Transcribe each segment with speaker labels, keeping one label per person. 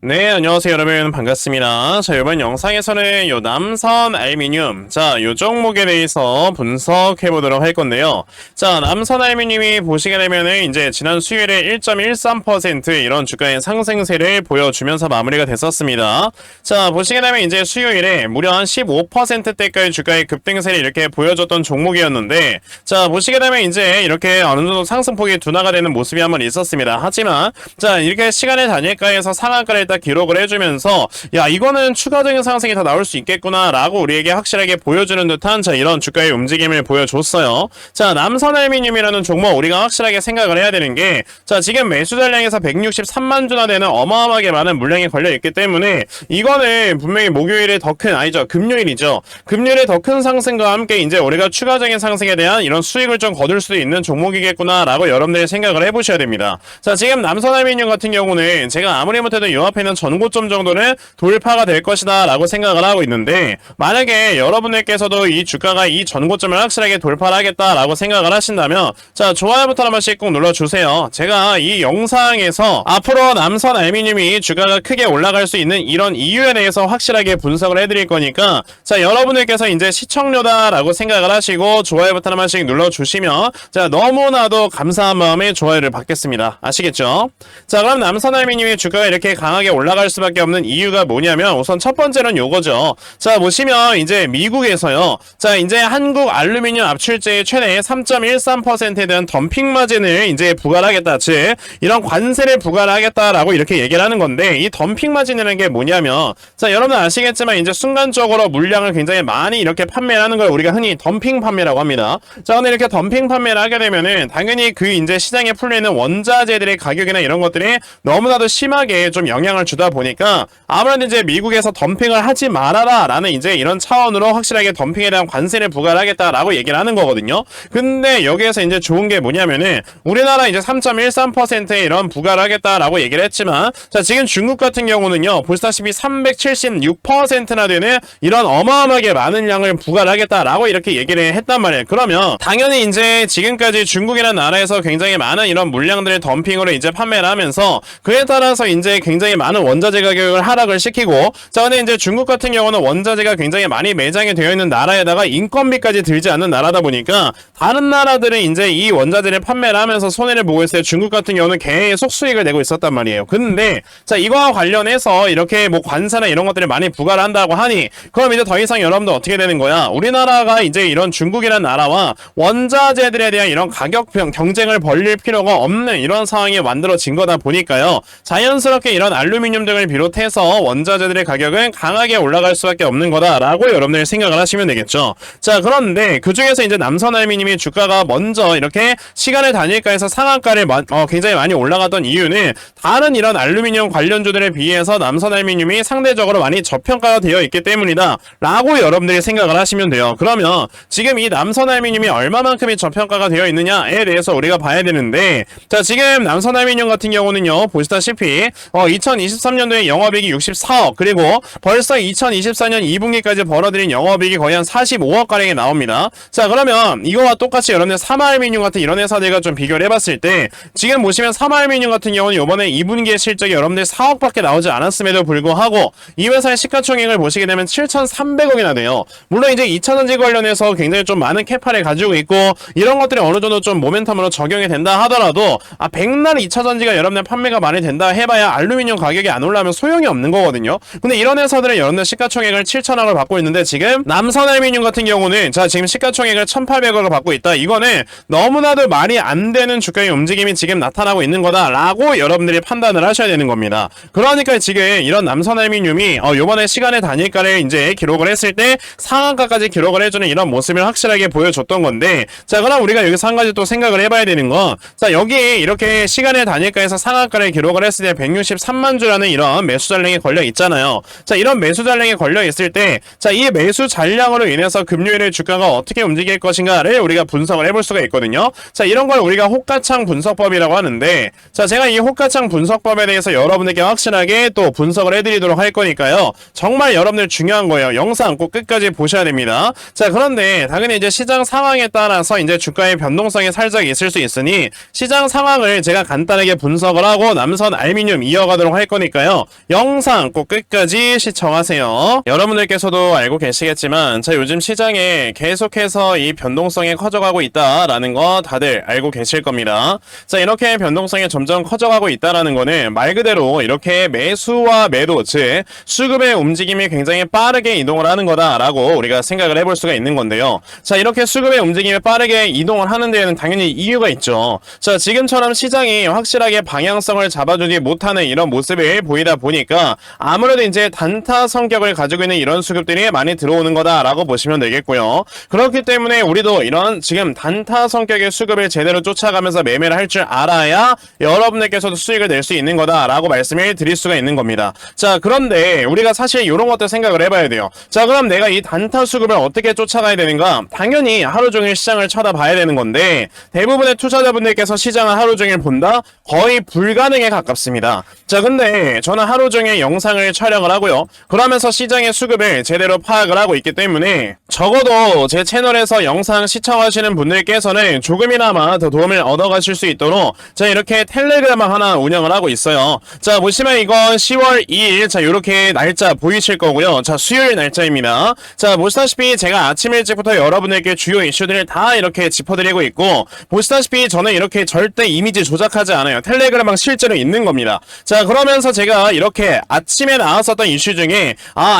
Speaker 1: 네, 안녕하세요, 여러분. 반갑습니다. 자, 이번 영상에서는 요 남선 알루미늄, 자, 요 종목에 대해서 분석해 보도록 할 건데요. 자, 남선 알루미늄이 보시게 되면은 이제 지난 수요일에 1.13% 이런 주가의 상승세를 보여주면서 마무리가 됐었습니다. 자, 보시게 되면 이제 수요일에 무려 한 15%대까지 주가의 급등세를 이렇게 보여줬던 종목이었는데, 자, 보시게 되면 이제 이렇게 어느 정도 상승폭이 둔화가 되는 모습이 한번 있었습니다. 하지만, 자, 이렇게 시간의 단일가에서 상한가를 딱 기록을 해주면서 야, 이거는 추가적인 상승이 더 나올 수 있겠구나 라고 우리에게 확실하게 보여주는 듯한 자, 이런 주가의 움직임을 보여줬어요. 자, 남선알루미늄이라는 종목 우리가 확실하게 생각을 해야 되는 게, 자, 지금 매수 잔량에서 163만 주나 되는 어마어마하게 많은 물량이 걸려있기 때문에 이거는 분명히 목요일에 더 큰, 아니죠, 금요일이죠, 금요일에 더 큰 상승과 함께 이제 우리가 추가적인 상승에 대한 이런 수익을 좀 거둘 수도 있는 종목이겠구나 라고 여러분들이 생각을 해보셔야 됩니다. 자, 지금 남선알루미늄 같은 경우는 제가 아무리 못해도 요 앞에는 전고점 정도는 돌파가 될 것이다 라고 생각을 하고 있는데, 만약에 여러분들께서도 이 주가가 이 전고점을 확실하게 돌파를 하겠다 라고 생각을 하신다면, 자, 좋아요부터 한 번씩 꼭 눌러주세요. 제가 이 영상에서 앞으로 남선 알루미늄이 주가가 크게 올라갈 수 있는 이런 이유에 대해서 확실하게 분석을 해드릴 거니까, 자, 여러분들께서 이제 시청료다 라고 생각을 하시고 좋아요부터 한 번씩 눌러주시면, 자, 너무나도 감사한 마음에 좋아요를 받겠습니다. 아시겠죠? 자, 그럼 남선 알루미늄의 주가가 이렇게 강하게 올라갈 수밖에 없는 이유가 뭐냐면, 우선 첫 번째는 요거죠. 자, 보시면 이제 미국에서요, 자, 이제 한국 알루미늄 압출제의 최대 3.13%에 대한 덤핑 마진을 이제 부과하겠다, 즉 이런 관세를 부과하겠다라고 이렇게 얘기를 하는 건데, 이 덤핑 마진이라는 게 뭐냐면, 자, 여러분 아시겠지만 이제 순간적으로 물량을 굉장히 많이 이렇게 판매를 하는 걸 우리가 흔히 덤핑 판매라고 합니다. 자, 근데 이렇게 덤핑 판매를 하게 되면은 당연히 그 이제 시장에 풀리는 원자재들의 가격이나 이런 것들이 너무나도 심하게 좀 영향을 주다 보니까 아무래도 이제 미국에서 덤핑을 하지 말아라 라는 이제 이런 차원으로 확실하게 덤핑에 대한 관세를 부과를 하겠다라고 얘기를 하는 거거든요. 근데 여기에서 이제 좋은 게 뭐냐면은, 우리나라 이제 3.13%의 이런 부과를 하겠다라고 얘기를 했지만, 자, 지금 중국 같은 경우는요, 보시다시피 376%나 되는 이런 어마어마하게 많은 양을 부과를 하겠다라고 이렇게 얘기를 했단 말이에요. 그러면 당연히 이제 지금까지 중국이라는 나라에서 굉장히 많은 이런 물량들을 덤핑으로 이제 판매를 하면서, 그에 따라서 이제 굉장히 많은 원자재 가격을 하락을 시키고, 자, 근데 이제 중국 같은 경우는 원자재가 굉장히 많이 매장이 되어 있는 나라에다가 인건비까지 들지 않는 나라다 보니까 다른 나라들은 이제 이 원자재를 판매를 하면서 손해를 보고 있어요. 중국 같은 경우는 계속 수익을 내고 있었단 말이에요. 근데 자, 이거와 관련해서 이렇게 뭐 관세나 이런 것들을 많이 부과를 한다고 하니, 그럼 이제 더 이상 여러분들 어떻게 되는 거야? 우리나라가 이제 이런 중국이라는 나라와 원자재들에 대한 이런 가격 경쟁을 벌릴 필요가 없는 이런 상황이 만들어진 거다 보니까요, 자연스럽게 이런 알루미늄 등을 비롯해서 원자재들의 가격은 강하게 올라갈 수밖에 없는 거다라고 여러분들이 생각을 하시면 되겠죠. 자, 그런데 그 중에서 이제 남선 알루미늄이 주가가 먼저 이렇게 시간의 단일가에서 상한가를 굉장히 많이 올라갔던 이유는, 다른 이런 알루미늄 관련주들에 비해서 남선 알루미늄이 상대적으로 많이 저평가가 되어 있기 때문이다 라고 여러분들이 생각을 하시면 돼요. 그러면 지금 이 남선 알루미늄이 얼마만큼이 저평가가 되어 있느냐에 대해서 우리가 봐야 되는데, 자, 지금 남선 알루미늄 같은 경우는요, 보시다시피 2023년도에 영업이익이 64억, 그리고 벌써 2024년 2분기까지 벌어들인 영업이익이 거의 한 45억가량이 나옵니다. 자, 그러면 이거와 똑같이 여러분들 삼화알루미늄 같은 이런 회사들과 좀 비교를 해봤을 때, 지금 보시면 삼화알루미늄 같은 경우는 이번에 2분기의 실적이 여러분들 4억밖에 나오지 않았음에도 불구하고 이 회사의 시가총액을 보시게 되면 7,300억이나 돼요. 물론 이제 2차전지 관련해서 굉장히 좀 많은 캐파를 가지고 있고 이런 것들이 어느 정도 좀 모멘텀으로 적용이 된다 하더라도, 백날 2차전지가 여러분들 판매가 많이 된다 해봐야 알루미늄 가격이 안 올라오면 소용이 없는 거거든요. 근데 이런 회사들은 여러분들 시가총액을 7천억을 받고 있는데, 지금 남선알루미늄 같은 경우는 자, 지금 시가총액을 1,800억을 받고 있다. 이거는 너무나도 말이 안 되는 주가의 움직임이 지금 나타나고 있는 거다라고 여러분들이 판단을 하셔야 되는 겁니다. 그러니까 지금 이런 남선알루미늄이 요번에 시간의 단일가를 이제 기록을 했을 때 상한가까지 기록을 해주는 이런 모습을 확실하게 보여줬던 건데, 자, 그럼 우리가 여기서 한 가지 또 생각을 해봐야 되는 건, 자, 여기 이렇게 시간의 단일가에서 상한가를 기록을 했을 때 163만 주라는 이런 매수 잔량이 걸려 있잖아요. 자, 이런 매수 잔량이 걸려 있을 때, 자, 이 매수 잔량으로 인해서 금요일에 주가가 어떻게 움직일 것인가를 우리가 분석을 해볼 수가 있거든요. 자, 이런 걸 우리가 호가창 분석법이라고 하는데, 자, 제가 이 호가창 분석법에 대해서 여러분에게 확실하게 또 분석을 해드리도록 할 거니까요, 정말 여러분들 중요한 거예요. 영상 꼭 끝까지 보셔야 됩니다. 자, 그런데 당연히 이제 시장 상황에 따라서 이제 주가의 변동성이 살짝 있을 수 있으니, 시장 상황을 제가 간단하게 분석을 하고 남선 알루미늄 이어가도록 할 거니까요. 영상 꼭 끝까지 시청하세요. 여러분들께서도 알고 계시겠지만 자, 요즘 시장에 계속해서 이 변동성이 커져가고 있다라는 거 다들 알고 계실 겁니다. 자, 이렇게 변동성이 점점 커져가고 있다라는 거는 말 그대로 이렇게 매수와 매도, 즉 수급의 움직임이 굉장히 빠르게 이동을 하는 거다라고 우리가 생각을 해볼 수가 있는 건데요. 자, 이렇게 수급의 움직임이 빠르게 이동을 하는 데에는 당연히 이유가 있죠. 자, 지금처럼 시장이 확실하게 방향성을 잡아주지 못하는 이런 모습을 보이다 보니까 아무래도 이제 단타 성격을 가지고 있는 이런 수급들이 많이 들어오는 거다라고 보시면 되겠고요. 그렇기 때문에 우리도 이런 지금 단타 성격의 수급을 제대로 쫓아가면서 매매를 할 줄 알아야 여러분들께서도 수익을 낼 수 있는 거다라고 말씀을 드릴 수가 있는 겁니다. 자, 그런데 우리가 사실 이런 것도 생각을 해봐야 돼요. 자, 그럼 내가 이 단타 수급을 어떻게 쫓아가야 되는가? 당연히 하루 종일 시장을 쳐다봐야 되는 건데 대부분의 투자자분들께서 시장을 하루 종일 본다? 거의 불가능에 가깝습니다. 자, 근데 저는 하루 종일 영상을 촬영을 하고요. 그러면서 시장의 수급을 제대로 파악을 하고 있기 때문에 적어도 제 채널에서 영상 시청하시는 분들께서는 조금이나마 더 도움을 얻어가실 수 있도록 자, 이렇게 텔레그램 하나 운영을 하고 있어요. 자, 보시면 이건 10월 2일 자, 요렇게 날짜 보이실 거고요. 자, 수요일 날짜입니다. 자, 보시다시피 제가 아침 일찍부터 여러분에게 주요 이슈들을 다 이렇게 짚어드리고 있고 보시다시피 저는 이렇게 절대 이미지 조작하지 않아요. 텔레그램방 실제로 있는 겁니다. 자, 그러면서 제가 이렇게 아침에 나왔었던 이슈 중에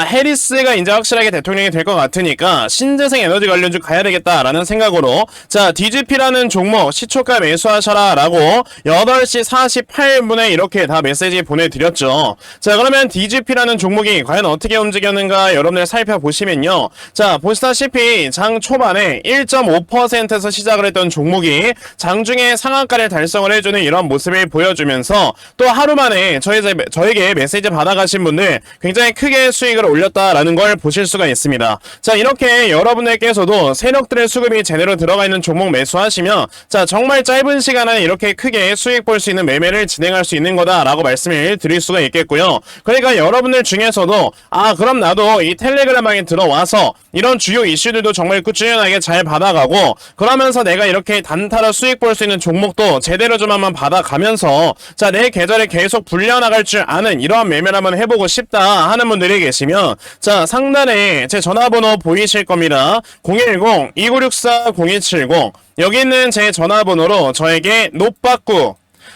Speaker 1: 해리스가 이제 확실하게 대통령이 될 것 같으니까 신재생 에너지 관련주 가야 되겠다라는 생각으로 자, DGP라는 종목 시초가 매수하셔라 라고 8시 48분에 이렇게 다 메시지 보내드렸죠. 자, 그러면 DGP라는 종목이 과연 어떻게 움직였는가 여러분들 살펴보시면요. 자, 보시다시피 장 초반에 1.5%에서 시작을 했던 종목이 장중에 상한가를 달성을 해주는 이런 모습을 보여주면서 또 하루 만에 저에게 메시지 받아가신 분들 굉장히 크게 수익을 올렸다라는 걸 보실 수가 있습니다. 자, 이렇게 여러분들께서도 세력들의 수급이 제대로 들어가 있는 종목 매수하시면 자, 정말 짧은 시간 안에 이렇게 크게 수익 볼 수 있는 매매를 진행할 수 있는 거다라고 말씀을 드릴 수가 있겠고요. 그러니까 여러분들 중에서도 그럼 나도 이 텔레그램방에 들어와서 이런 주요 이슈들도 정말 꾸준하게 잘 받아가고 그러면서 내가 이렇게 단타로 수익 볼 수 있는 종목도 제대로 좀 한번 받아가면서 자, 내 계절에 계속 불려나갈 줄 아는 이러한 매매를 한번 해보고 싶다 하는 분들이 계시면 자, 상단에 제 전화번호 보이실 겁니다. 010-2964-0170 여기 있는 제 전화번호로 저에게 노빠꾸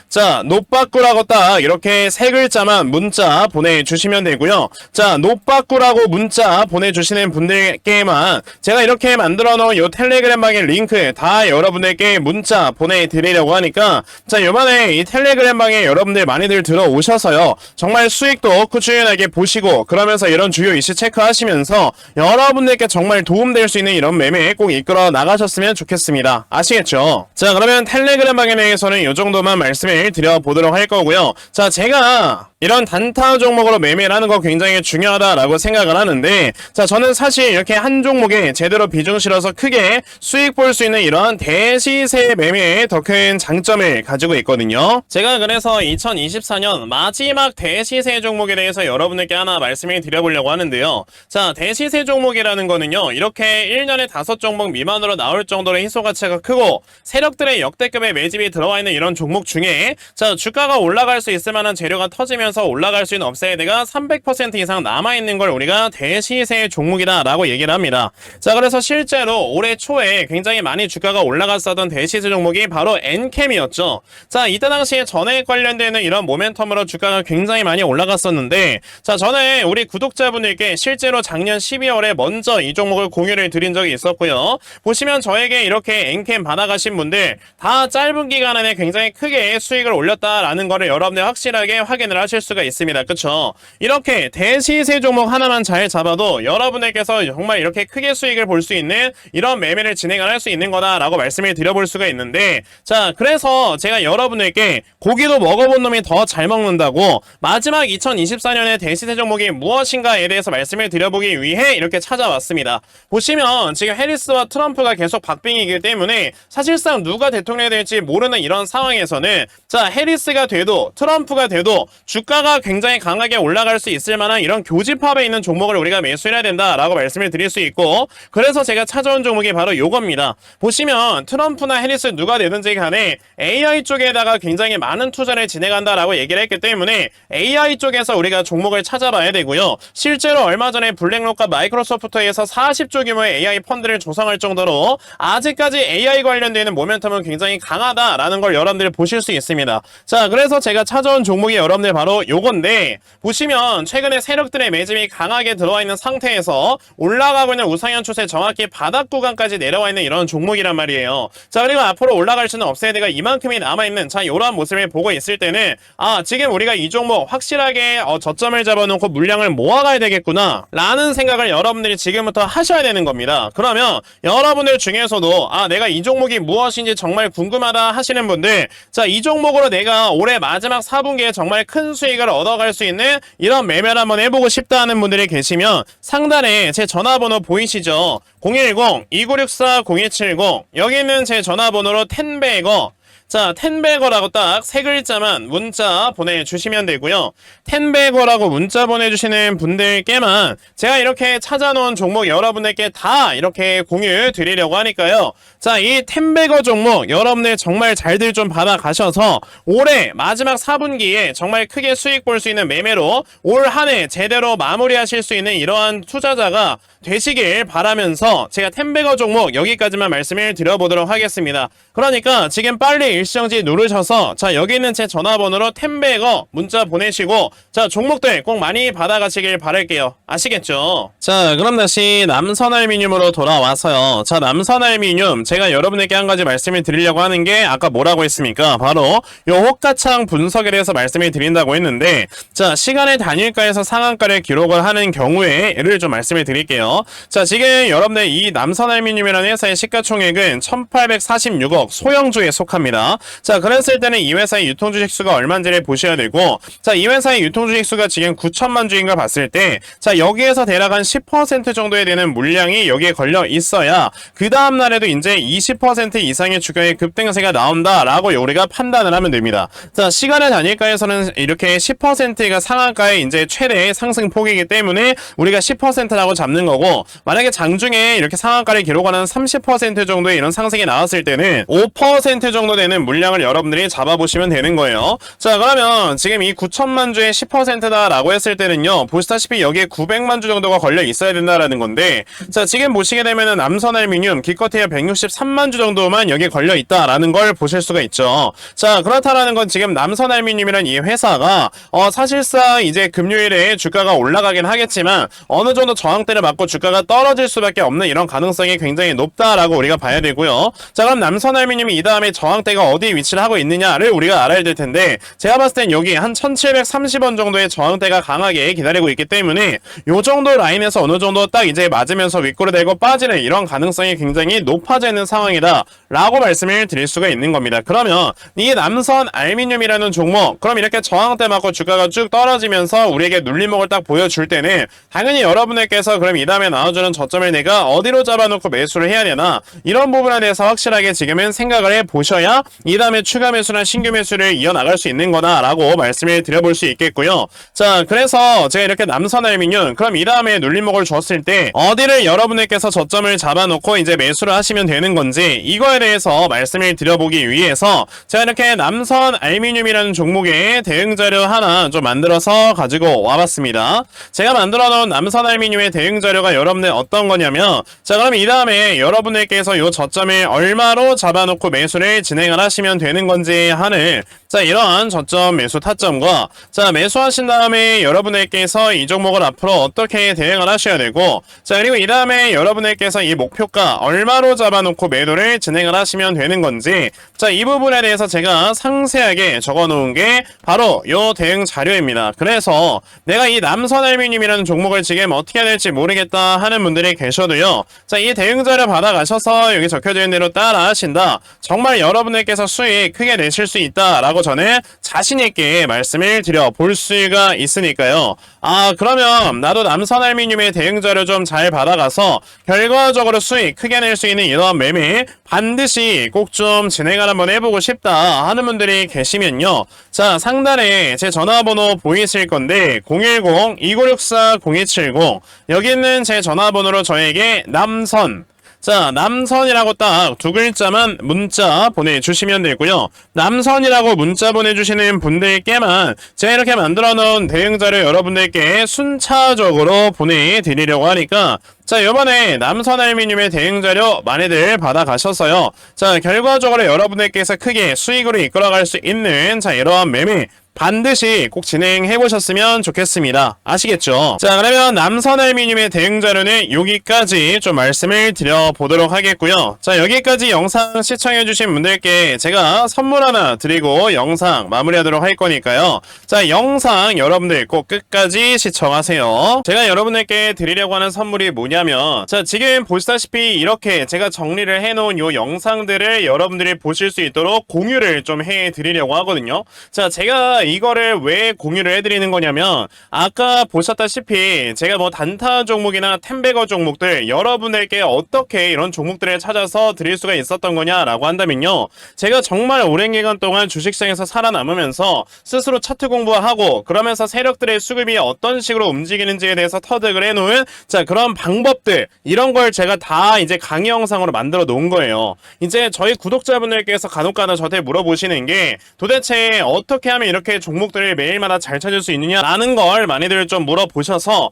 Speaker 1: 자, 노빠꾸라고 딱 이렇게 세 글자만 문자 보내주시면 되고요. 자, 노빠꾸라고 문자 보내주시는 분들께만 제가 이렇게 만들어 놓은 요 텔레그램방의 링크 다 여러분들께 문자 보내드리려고 하니까 자, 요번에 이 텔레그램방에 여러분들 많이들 들어오셔서요. 정말 수익도 꾸준하게 보시고 그러면서 이런 주요 이슈 체크하시면서 여러분들께 정말 도움될 수 있는 이런 매매 꼭 이끌어 나가셨으면 좋겠습니다. 아시겠죠? 자, 그러면 텔레그램방에 대해서는 요 정도만 말씀을 드려보도록 할 거고요. 자, 제가 이런 단타 종목으로 매매를 하는 거 굉장히 중요하다라고 생각을 하는데 자, 저는 사실 이렇게 한 종목에 제대로 비중 실어서 크게 수익 볼 수 있는 이런 대시세 매매에 더 큰 장점을 가지고 있거든요. 제가 그래서 2024년 마지막 대시세 종목에 대해서 여러분들께 하나 말씀을 드려보려고 하는데요. 자, 대시세 종목이라는 거는요, 이렇게 1년에 5종목 미만으로 나올 정도로 희소가치가 크고 세력들의 역대급의 매집이 들어와 있는 이런 종목 중에 자, 주가가 올라갈 수 있을 만한 재료가 터지면서 올라갈 수 있는 업사이드가 300% 이상 남아있는 걸 우리가 대시세 종목이다 라고 얘기를 합니다. 자, 그래서 실제로 올해 초에 굉장히 많이 주가가 올라갔었던 대시세 종목이 바로 엔캠이었죠. 자, 이때 당시에 전액 관련되는 이런 모멘텀으로 주가가 굉장히 많이 올라갔었는데 자, 저는 우리 구독자분들께 실제로 작년 12월에 먼저 이 종목을 공유를 드린 적이 있었고요. 보시면 저에게 이렇게 엔캠 받아가신 분들 다 짧은 기간 안에 굉장히 크게 수익을 올렸다라는 거를 여러분들 확실하게 확인을 하실 수가 있습니다. 그쵸? 이렇게 대시세 종목 하나만 잘 잡아도 여러분들께서 정말 이렇게 크게 수익을 볼 수 있는 이런 매매를 진행을 할 수 있는 거다라고 말씀을 드려볼 수가 있는데 자, 그래서 제가 여러분들께 고기도 먹어본 놈이 더 잘 먹는다고 마지막 2024년의 대시세 종목이 무엇인가에 대해서 말씀을 드려보기 위해 이렇게 찾아왔습니다. 보시면 지금 해리스와 트럼프가 계속 박빙이기 때문에 사실상 누가 대통령이 될지 모르는 이런 상황에서는 자, 해리스가 돼도 트럼프가 돼도 주가 주가가 굉장히 강하게 올라갈 수 있을 만한 이런 교집합에 있는 종목을 우리가 매수해야 된다라고 말씀을 드릴 수 있고, 그래서 제가 찾아온 종목이 바로 요겁니다. 보시면 트럼프나 해리스 누가 되든지 간에 AI 쪽에다가 굉장히 많은 투자를 진행한다라고 얘기를 했기 때문에 AI 쪽에서 우리가 종목을 찾아봐야 되고요. 실제로 얼마 전에 블랙록과 마이크로소프트에서 40조 규모의 AI 펀드를 조성할 정도로 아직까지 AI 관련되는 모멘텀은 굉장히 강하다라는 걸 여러분들이 보실 수 있습니다. 자, 그래서 제가 찾아온 종목이 여러분들 바로 요건데, 보시면 최근에 세력들의 매집이 강하게 들어와 있는 상태에서 올라가고 있는 우상향 추세 정확히 바닥 구간까지 내려와 있는 이런 종목이란 말이에요. 자, 그리고 앞으로 올라갈 수는 업사이드가 이만큼이 남아있는 자, 이러한 모습을 보고 있을 때는 지금 우리가 이 종목 확실하게 저점을 잡아놓고 물량을 모아가야 되겠구나 라는 생각을 여러분들이 지금부터 하셔야 되는 겁니다. 그러면 여러분들 중에서도 내가 이 종목이 무엇인지 정말 궁금하다 하시는 분들, 자, 이 종목으로 내가 올해 마지막 4분기에 정말 큰 수익을 얻어갈 수 있는 이런 매매를 한번 해보고 싶다 하는 분들이 계시면 상단에 제 전화번호 보이시죠? 010-2964-0170, 여기 있는 제 전화번호로 텐베거, 자, 텐베거라고 딱 세 글자만 문자 보내주시면 되고요. 텐베거라고 문자 보내주시는 분들께만 제가 이렇게 찾아놓은 종목 여러분들께 다 이렇게 공유 드리려고 하니까요. 자, 이 텐베거 종목 여러분들 정말 잘들 좀 받아가셔서 올해 마지막 4분기에 정말 크게 수익 볼 수 있는 매매로 올 한 해 제대로 마무리하실 수 있는 이러한 투자자가 되시길 바라면서 제가 텐베거 종목 여기까지만 말씀을 드려보도록 하겠습니다. 그러니까 지금 빨리 일시정지 누르셔서 자, 여기 있는 제 전화번호로 텐베거 문자 보내시고 자, 종목들 꼭 많이 받아가시길 바랄게요. 아시겠죠? 자, 그럼 다시 남선알미늄으로 돌아와서요. 자, 남선알미늄 제가 여러분에게 한 가지 말씀을 드리려고 하는 게 아까 뭐라고 했습니까? 바로 요 호가창 분석에 대해서 말씀을 드린다고 했는데, 자, 시간의 단일가에서 상한가를 기록을 하는 경우에 예를 좀 말씀을 드릴게요. 자, 지금 여러분들 이 남선알미늄이라는 회사의 시가총액은 1846억 소형주에 속합니다. 자, 그랬을 때는 이 회사의 유통주식 수가 얼마인지를 보셔야 되고, 자, 이 회사의 유통주식 수가 지금 9천만 주인가 봤을 때, 자, 여기에서 대략 한 10% 정도에 되는 물량이 여기에 걸려 있어야 그 다음날에도 이제 20% 이상의 주가의 급등세가 나온다라고 우리가 판단을 하면 됩니다. 자, 시간의 단일가에서는 이렇게 10%가 상한가의 이제 최대 상승폭이기 때문에 우리가 10%라고 잡는 거고, 만약에 장중에 이렇게 상한가를 기록하는 30% 정도의 이런 상승이 나왔을 때는 5% 정도 되는 물량을 여러분들이 잡아보시면 되는 거예요. 자, 그러면 지금 이 9천만 주의 10%다 라고 했을 때는요, 보시다시피 여기에 900만 주 정도가 걸려 있어야 된다라는 건데, 자, 지금 보시게 되면은 남선알미늄 기껏해야 163만 주 정도만 여기에 걸려 있다라는 걸 보실 수가 있죠. 자, 그렇다라는 건 지금 남선알미늄이란 이 회사가 사실상 이제 금요일에 주가가 올라가긴 하겠지만 어느 정도 저항대를 맞고 주가가 떨어질 수밖에 없는 이런 가능성이 굉장히 높다라고 우리가 봐야 되고요. 자, 그럼 남선알미늄이 이 다음에 저항대가 어디에 위치를 하고 있느냐를 우리가 알아야 될 텐데, 제가 봤을 땐 여기 한 1730원 정도의 저항대가 강하게 기다리고 있기 때문에 요 정도 라인에서 어느 정도 딱 이제 맞으면서 윗꼬리대고 빠지는 이런 가능성이 굉장히 높아져 있는 상황이다 라고 말씀을 드릴 수가 있는 겁니다. 그러면 이 남선알미늄이라는 종목, 그럼 이렇게 저항대 맞고 주가가 쭉 떨어지면서 우리에게 눌림목을 딱 보여줄 때는 당연히 여러분들께서 그럼 이 다음에 나와주는 저점을 내가 어디로 잡아놓고 매수를 해야 되나, 이런 부분에 대해서 확실하게 지금은 생각을 해보셔야 이 다음에 추가 매수나 신규 매수를 이어나갈 수 있는 거다 라고 말씀을 드려볼 수 있겠고요. 자, 그래서 제가 이렇게 남선알미늄, 그럼 이 다음에 눌림목을 줬을 때 어디를 여러분들께서 저점을 잡아놓고 이제 매수를 하시면 되는 건지, 이거에 대해서 말씀을 드려보기 위해서 제가 이렇게 남선알미늄이라는 종목의 대응자료 하나 좀 만들어서 가지고 와봤습니다. 제가 만들어 놓은 남선알미늄의 대응자료가 여러분들 어떤 거냐면, 자, 그럼 이 다음에 여러분들께서 요 저점을 얼마로 잡아놓고 매수를 진행을 하시면 되는 건지 하는, 자, 이러한 저점 매수 타점과, 자, 매수하신 다음에 여러분들께서 이 종목을 앞으로 어떻게 대응을 하셔야 되고, 자, 그리고 이 다음에 여러분들께서 이 목표가 얼마로 잡아놓고 매도를 진행을 하시면 되는 건지, 자, 이 부분에 대해서 제가 상세하게 적어 놓은 게 바로 요 대응 자료입니다. 그래서 내가 이 남선알미늄이라는 종목을 지금 어떻게 해야 될지 모르겠다 하는 분들이 계셔도요, 자, 이 대응 자료 받아가셔서 여기 적혀져 있는 대로 따라 하신다, 정말 여러분들께서 여러분들께서 수익 크게 내실 수 있다라고 저는 자신있게 말씀을 드려 볼 수가 있으니까요. 그러면 나도 남선알미늄의 대응자료 좀 잘 받아가서 결과적으로 수익 크게 낼 수 있는 이런 매매 반드시 꼭 좀 진행을 한번 해보고 싶다 하는 분들이 계시면요. 자, 상단에 제 전화번호 보이실 건데 010-2964-0270 여기 있는 제 전화번호로 저에게 남선 남선이라고 딱 두 글자만 문자 보내주시면 되고요. 남선이라고 문자 보내주시는 분들께만 제가 이렇게 만들어 놓은 대응자료 여러분들께 순차적으로 보내드리려고 하니까 자, 이번에 남선알미늄의 대응자료 많이들 받아가셨어요. 자, 결과적으로 여러분들께서 크게 수익으로 이끌어갈 수 있는 이러한 매매 반드시 꼭 진행해보셨으면 좋겠습니다. 아시겠죠? 자, 그러면 남선알미늄의 대응자료는 여기까지 좀 말씀을 드려보도록 하겠고요. 자, 여기까지 영상 시청해주신 분들께 제가 선물 하나 드리고 영상 마무리하도록 할 거니까요. 자, 영상 여러분들 꼭 끝까지 시청하세요. 제가 여러분들께 드리려고 하는 선물이 뭐냐면 자, 지금 보시다시피 이렇게 제가 정리를 해놓은 요 영상들을 여러분들이 보실 수 있도록 공유를 좀 해드리려고 하거든요. 자, 제가 이거를 왜 공유를 해드리는 거냐면 아까 보셨다시피 제가 뭐 단타 종목이나 템베거 종목들 여러분들께 어떻게 이런 종목들을 찾아서 드릴 수가 있었던 거냐라고 한다면요. 제가 정말 오랜 기간 동안 주식시장에서 살아남으면서 스스로 차트 공부하고 그러면서 세력들의 수급이 어떤 식으로 움직이는지에 대해서 터득을 해놓은 자, 그런 방법들 이런 걸 제가 다 이제 강의 영상으로 만들어 놓은 거예요. 이제 저희 구독자분들께서 간혹가다 저한테 물어보시는 게 도대체 어떻게 하면 이렇게 종목들을 매일마다 잘 찾을 수 있느냐라는 걸 많이들 좀 물어보셔서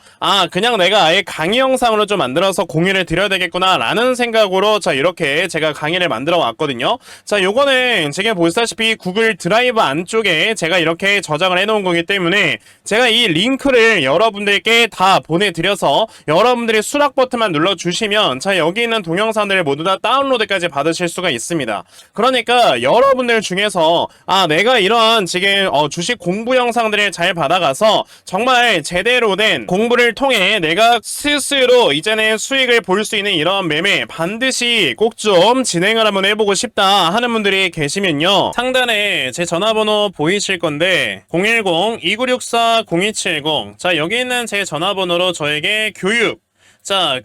Speaker 1: 그냥 내가 아예 강의 영상으로 좀 만들어서 공유를 드려야 되겠구나 라는 생각으로 자, 이렇게 제가 강의를 만들어 왔거든요. 자, 요거는 지금 보시다시피 구글 드라이브 안쪽에 제가 이렇게 저장을 해 놓은 거기 때문에 제가 이 링크를 여러분들께 다 보내드려서 여러분들이 수락 버튼만 눌러주시면 자, 여기 있는 동영상들을 모두 다 다운로드까지 받으실 수가 있습니다. 그러니까 여러분들 중에서 내가 이런 지금 주식 공부 영상들을 잘 받아가서 정말 제대로 된 공부를 통해 내가 스스로 이제는 수익을 볼 수 있는 이런 매매 반드시 꼭 좀 진행을 한번 해보고 싶다 하는 분들이 계시면요. 상단에 제 전화번호 보이실 건데 010-2964-0270 자, 여기 있는 제 전화번호로 저에게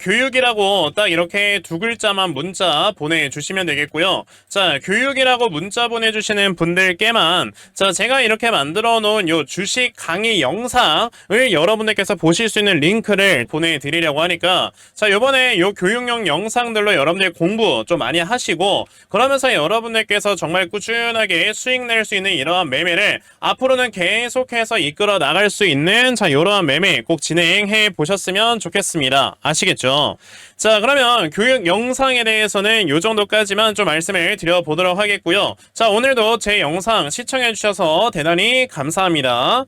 Speaker 1: 교육이라고 딱 이렇게 두 글자만 문자 보내주시면 되겠고요. 자, 교육이라고 문자 보내주시는 분들께만 자, 제가 이렇게 만들어 놓은 요 주식 강의 영상을 여러분들께서 보실 수 있는 링크를 보내드리려고 하니까 자, 요번에 요 교육용 영상들로 여러분들 공부 좀 많이 하시고 그러면서 여러분들께서 정말 꾸준하게 수익 낼 수 있는 이러한 매매를 앞으로는 계속해서 이끌어 나갈 수 있는 자, 이러한 매매 꼭 진행해 보셨으면 좋겠습니다. 아시겠죠? 자, 그러면 교육 영상에 대해서는 요 정도까지만 좀 말씀을 드려보도록 하겠고요. 자, 오늘도 제 영상 시청해주셔서 대단히 감사합니다.